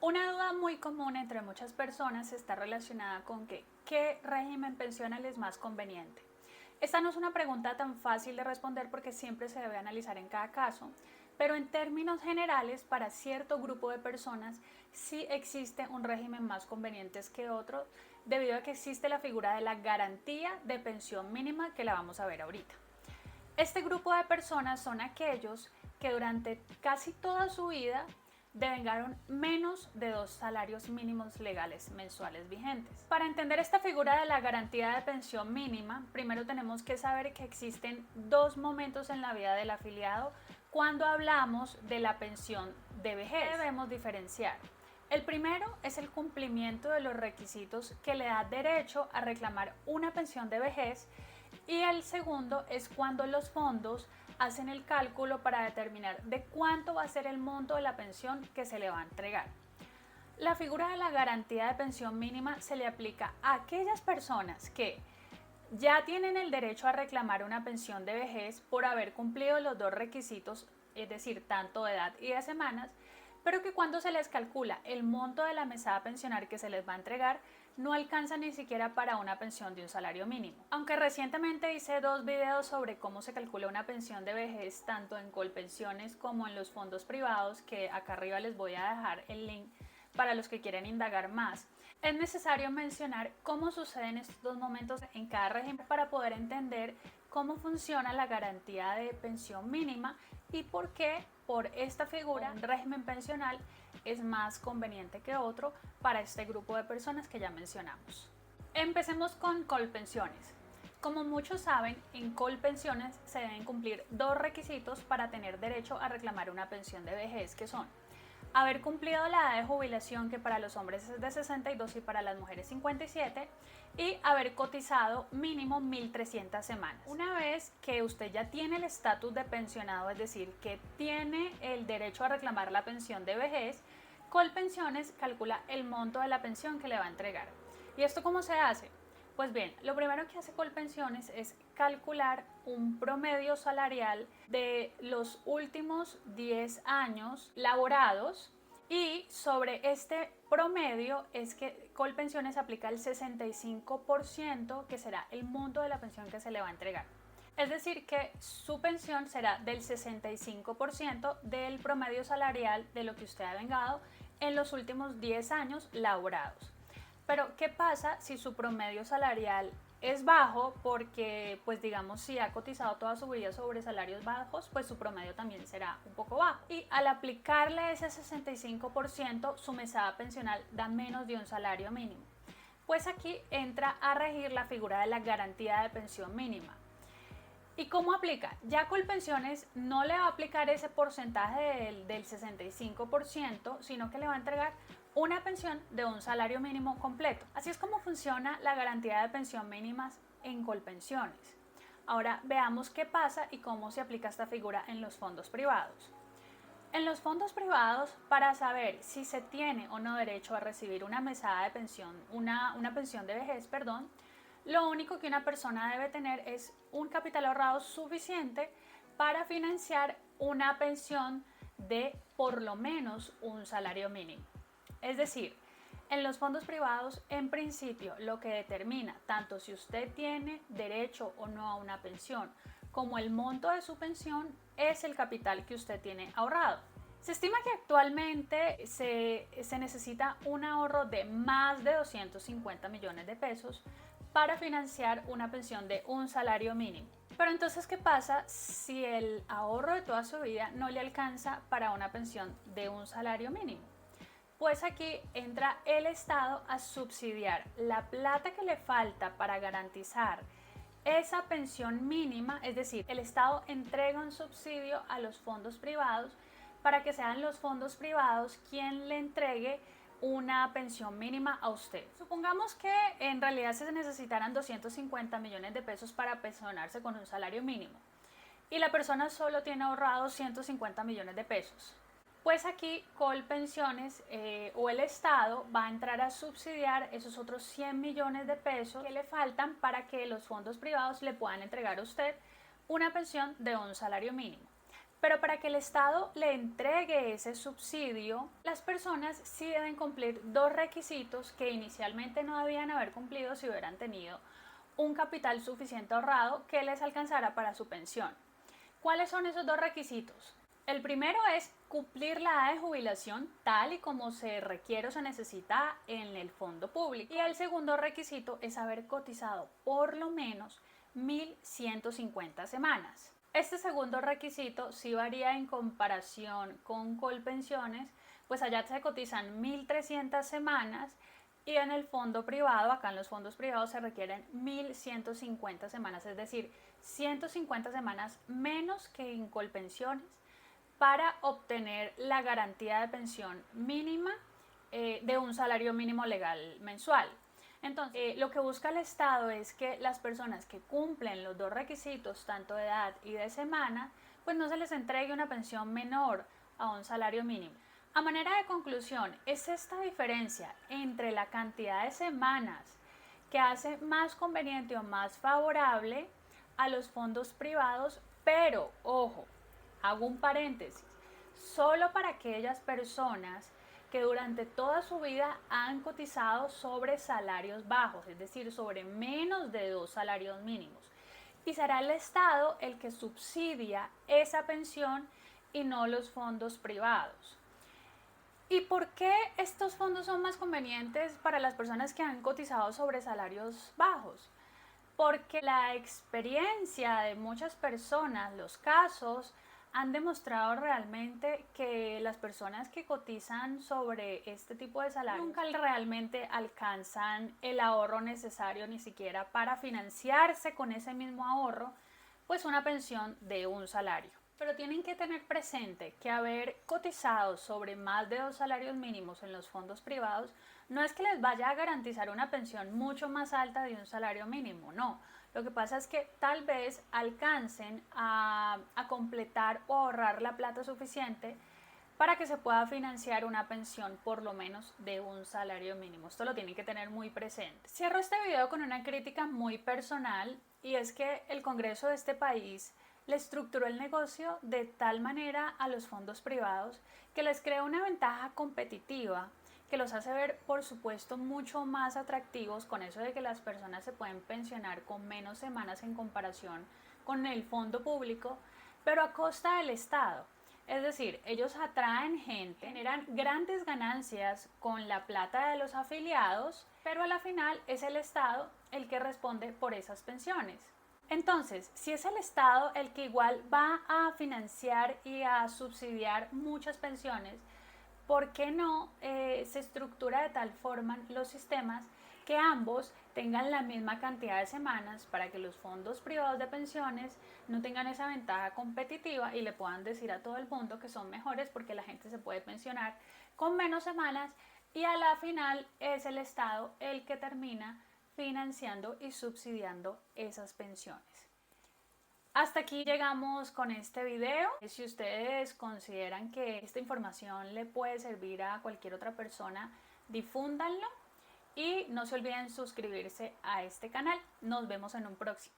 Una duda muy común entre muchas personas está relacionada con qué régimen pensional es más conveniente. Esta no es una pregunta tan fácil de responder porque siempre se debe analizar en cada caso, pero en términos generales, para cierto grupo de personas sí existe un régimen más conveniente que otro, debido a que existe la figura de la garantía de pensión mínima que la vamos a ver ahorita. Este grupo de personas son aquellos que durante casi toda su vida devengaron menos de 2 salarios mínimos legales mensuales vigentes. Para entender esta figura de la garantía de pensión mínima, primero tenemos que saber que existen dos momentos en la vida del afiliado cuando hablamos de la pensión de vejez. Debemos diferenciar. El primero es el cumplimiento de los requisitos que le da derecho a reclamar una pensión de vejez, y el segundo es cuando los fondos hacen el cálculo para determinar de cuánto va a ser el monto de la pensión que se le va a entregar. La figura de la garantía de pensión mínima se le aplica a aquellas personas que ya tienen el derecho a reclamar una pensión de vejez por haber cumplido los dos requisitos, es decir, tanto de edad y de semanas, pero que cuando se les calcula el monto de la mesada pensional que se les va a entregar, no alcanza ni siquiera para una pensión de un salario mínimo. Aunque recientemente hice 2 videos sobre cómo se calcula una pensión de vejez, tanto en Colpensiones como en los fondos privados, que acá arriba les voy a dejar el link para los que quieren indagar más, es necesario mencionar cómo suceden estos dos momentos en cada régimen para poder entender cómo funciona la garantía de pensión mínima y por qué por esta figura un régimen pensional es más conveniente que otro para este grupo de personas que ya mencionamos. Empecemos con Colpensiones. Como muchos saben, en Colpensiones se deben cumplir dos requisitos para tener derecho a reclamar una pensión de vejez, que son haber cumplido la edad de jubilación, que para los hombres es de 62 y para las mujeres 57, y haber cotizado mínimo 1.300 semanas. Una vez que usted ya tiene el estatus de pensionado, es decir, que tiene el derecho a reclamar la pensión de vejez, Colpensiones calcula el monto de la pensión que le va a entregar. ¿Y esto cómo se hace? Pues bien, lo primero que hace Colpensiones es calcular un promedio salarial de los últimos 10 años laborados, y sobre este promedio es que Colpensiones aplica el 65%, que será el monto de la pensión que se le va a entregar. Es decir, que su pensión será del 65% del promedio salarial de lo que usted ha vengado en los últimos 10 años laborados. Pero, ¿qué pasa si su promedio salarial es bajo? Porque, pues digamos, si ha cotizado toda su vida sobre salarios bajos, pues su promedio también será un poco bajo. Y al aplicarle ese 65%, su mesada pensional da menos de un salario mínimo. Pues aquí entra a regir la figura de la garantía de pensión mínima. ¿Y cómo aplica? Ya Colpensiones no le va a aplicar ese porcentaje del 65%, sino que le va a entregar una pensión de un salario mínimo completo. Así es como funciona la garantía de pensión mínimas en Colpensiones. Ahora veamos qué pasa y cómo se aplica esta figura en los fondos privados. En los fondos privados, para saber si se tiene o no derecho a recibir una mesada de pensión, una pensión de vejez, perdón, lo único que una persona debe tener es un capital ahorrado suficiente para financiar una pensión de por lo menos un salario mínimo. Es decir, en los fondos privados, en principio, lo que determina tanto si usted tiene derecho o no a una pensión, como el monto de su pensión, es el capital que usted tiene ahorrado. Se estima que actualmente se necesita un ahorro de más de 250 millones de pesos para financiar una pensión de un salario mínimo. Pero entonces, ¿qué pasa si el ahorro de toda su vida no le alcanza para una pensión de un salario mínimo? Pues aquí entra el Estado a subsidiar la plata que le falta para garantizar esa pensión mínima, es decir, el Estado entrega un subsidio a los fondos privados para que sean los fondos privados quien le entregue una pensión mínima a usted. Supongamos que en realidad se necesitaran 250 millones de pesos para pensionarse con un salario mínimo y la persona solo tiene ahorrados 150 millones de pesos. Pues aquí Colpensiones o el Estado va a entrar a subsidiar esos otros 100 millones de pesos que le faltan para que los fondos privados le puedan entregar a usted una pensión de un salario mínimo. Pero para que el Estado le entregue ese subsidio, las personas sí deben cumplir dos requisitos que inicialmente no debían haber cumplido si hubieran tenido un capital suficiente ahorrado que les alcanzara para su pensión. ¿Cuáles son esos dos requisitos? El primero es cumplir la edad de jubilación tal y como se requiere o se necesita en el fondo público. Y el segundo requisito es haber cotizado por lo menos 1.150 semanas. Este segundo requisito sí varía en comparación con Colpensiones, pues allá se cotizan 1.300 semanas y en el fondo privado, acá en los fondos privados se requieren 1.150 semanas, es decir, 150 semanas menos que en Colpensiones para obtener la garantía de pensión mínima de un salario mínimo legal mensual. Entonces, lo que busca el Estado es que las personas que cumplen los dos requisitos, tanto de edad y de semana, pues no se les entregue una pensión menor a un salario mínimo. A manera de conclusión, es esta diferencia entre la cantidad de semanas que hace más conveniente o más favorable a los fondos privados, pero ojo, hago un paréntesis, solo para aquellas personas que durante toda su vida han cotizado sobre salarios bajos, es decir, sobre menos de 2 salarios mínimos. Y será el Estado el que subsidia esa pensión y no los fondos privados. ¿Y por qué estos fondos son más convenientes para las personas que han cotizado sobre salarios bajos? Porque la experiencia de muchas personas, los casos, han demostrado realmente que las personas que cotizan sobre este tipo de salarios nunca realmente alcanzan el ahorro necesario ni siquiera para financiarse con ese mismo ahorro, pues una pensión de un salario. Pero tienen que tener presente que haber cotizado sobre más de 2 salarios mínimos en los fondos privados no es que les vaya a garantizar una pensión mucho más alta de un salario mínimo, no. Lo que pasa es que tal vez alcancen a completar o ahorrar la plata suficiente para que se pueda financiar una pensión por lo menos de un salario mínimo. Esto lo tienen que tener muy presente. Cierro este video con una crítica muy personal y es que el Congreso de este país le estructuró el negocio de tal manera a los fondos privados que les crea una ventaja competitiva que los hace ver, por supuesto, mucho más atractivos con eso de que las personas se pueden pensionar con menos semanas en comparación con el fondo público, pero a costa del Estado. Es decir, ellos atraen gente, generan grandes ganancias con la plata de los afiliados, pero a la final es el Estado el que responde por esas pensiones. Entonces, si es el Estado el que igual va a financiar y a subsidiar muchas pensiones, ¿por qué no se estructura de tal forma los sistemas que ambos tengan la misma cantidad de semanas para que los fondos privados de pensiones no tengan esa ventaja competitiva y le puedan decir a todo el mundo que son mejores porque la gente se puede pensionar con menos semanas y a la final es el Estado el que termina financiando y subsidiando esas pensiones? Hasta aquí llegamos con este video. Si ustedes consideran que esta información le puede servir a cualquier otra persona, difúndanlo y no se olviden suscribirse a este canal. Nos vemos en un próximo.